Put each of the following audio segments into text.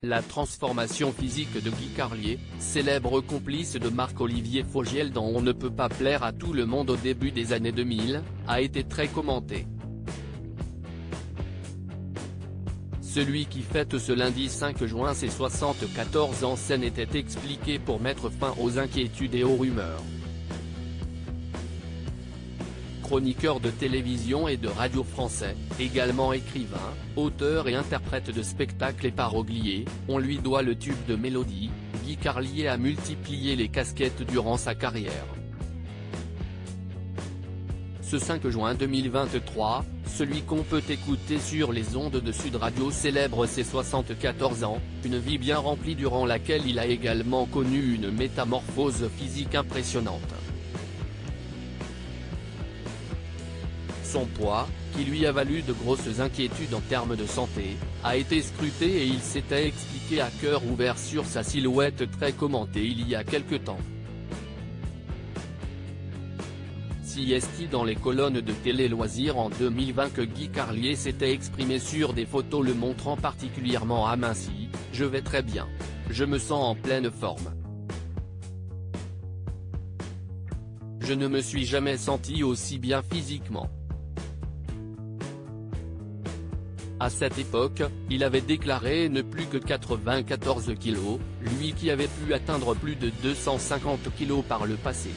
La transformation physique de Guy Carlier, célèbre complice de Marc-Olivier Fogiel dans On ne peut pas plaire à tout le monde au début des années 2000, a été très commentée. Celui qui fête ce lundi 5 juin ses 74 ans scène était expliqué pour mettre fin aux inquiétudes et aux rumeurs. Chroniqueur de télévision et de radio français, également écrivain, auteur et interprète de spectacles et parolier, on lui doit le tube de mélodie. Guy Carlier a multiplié les casquettes durant sa carrière. Ce 5 juin 2023, celui qu'on peut écouter sur les ondes de Sud Radio célèbre ses 74 ans, une vie bien remplie durant laquelle il a également connu une métamorphose physique impressionnante. Son poids, qui lui a valu de grosses inquiétudes en termes de santé, a été scruté et il s'était expliqué à cœur ouvert sur sa silhouette très commentée il y a quelque temps. Si est-il dans les colonnes de Télé Loisirs en 2020 que Guy Carlier s'était exprimé sur des photos le montrant particulièrement aminci, « Je vais très bien. Je me sens en pleine forme. Je ne me suis jamais senti aussi bien physiquement ». À cette époque, il avait déclaré ne plus que 94 kg, lui qui avait pu atteindre plus de 250 kg par le passé.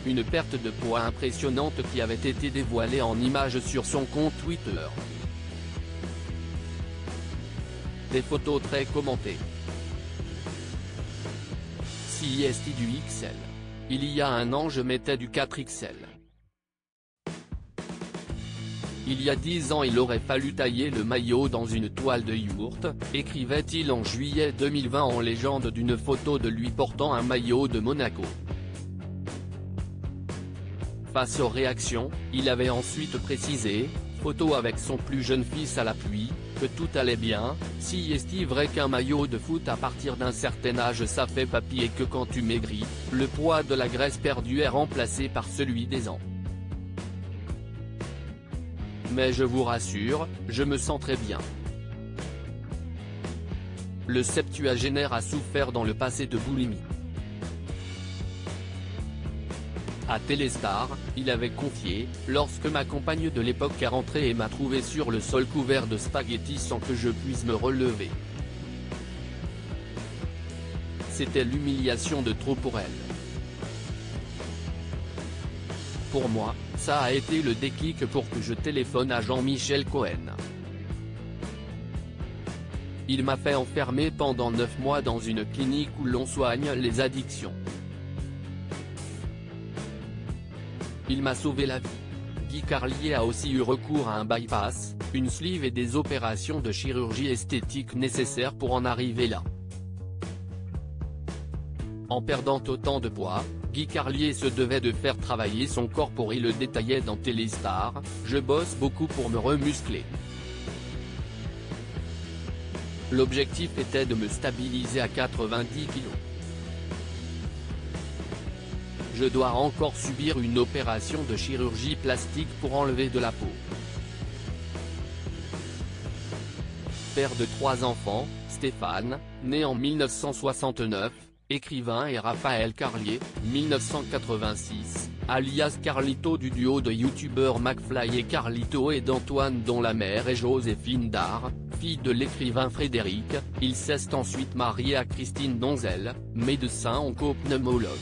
Une perte de poids impressionnante qui avait été dévoilée en images sur son compte Twitter. Des photos très commentées. Si est du XL. Il y a un an je mettais du 4XL. Il y a 10 ans il aurait fallu tailler le maillot dans une toile de yogourt, écrivait-il en juillet 2020 en légende d'une photo de lui portant un maillot de Monaco. Face aux réactions, il avait ensuite précisé, photo avec son plus jeune fils à l'appui, que tout allait bien. Si est-il vrai qu'un maillot de foot à partir d'un certain âge ça fait papy et que quand tu maigris, le poids de la graisse perdue est remplacé par celui des ans. Mais je vous rassure, je me sens très bien. Le septuagénaire a souffert dans le passé de boulimie. À Téléstar, il avait confié, lorsque ma compagne de l'époque est rentrée et m'a trouvé sur le sol couvert de spaghettis sans que je puisse me relever. C'était l'humiliation de trop pour elle. Pour moi, ça a été le déclic pour que je téléphone à Jean-Michel Cohen. Il m'a fait enfermer pendant 9 mois dans une clinique où l'on soigne les addictions. Il m'a sauvé la vie. Guy Carlier a aussi eu recours à un bypass, une sleeve et des opérations de chirurgie esthétique nécessaires pour en arriver là. En perdant autant de poids, Guy Carlier se devait de faire travailler son corps pour il le détaillait dans Téléstar, je bosse beaucoup pour me remuscler. L'objectif était de me stabiliser à 90 kg. Je dois encore subir une opération de chirurgie plastique pour enlever de la peau. Père de 3 enfants, Stéphane, né en 1969, écrivain et Raphaël Carlier, 1986, alias Carlito du duo de youtubeurs McFly et Carlito et d'Antoine dont la mère est Joséphine Dard, fille de l'écrivain Frédéric. Il s'est ensuite marié à Christine Donzel, médecin oncopneumologue.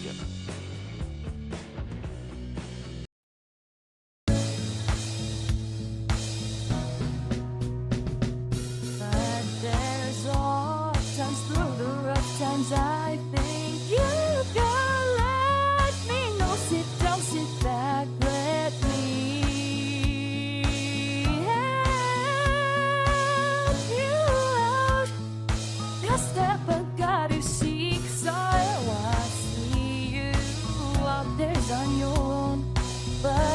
I think you can let me know. Sit down, sit back, let me help you out. Just step back, you seek, so I see you out there on your own, but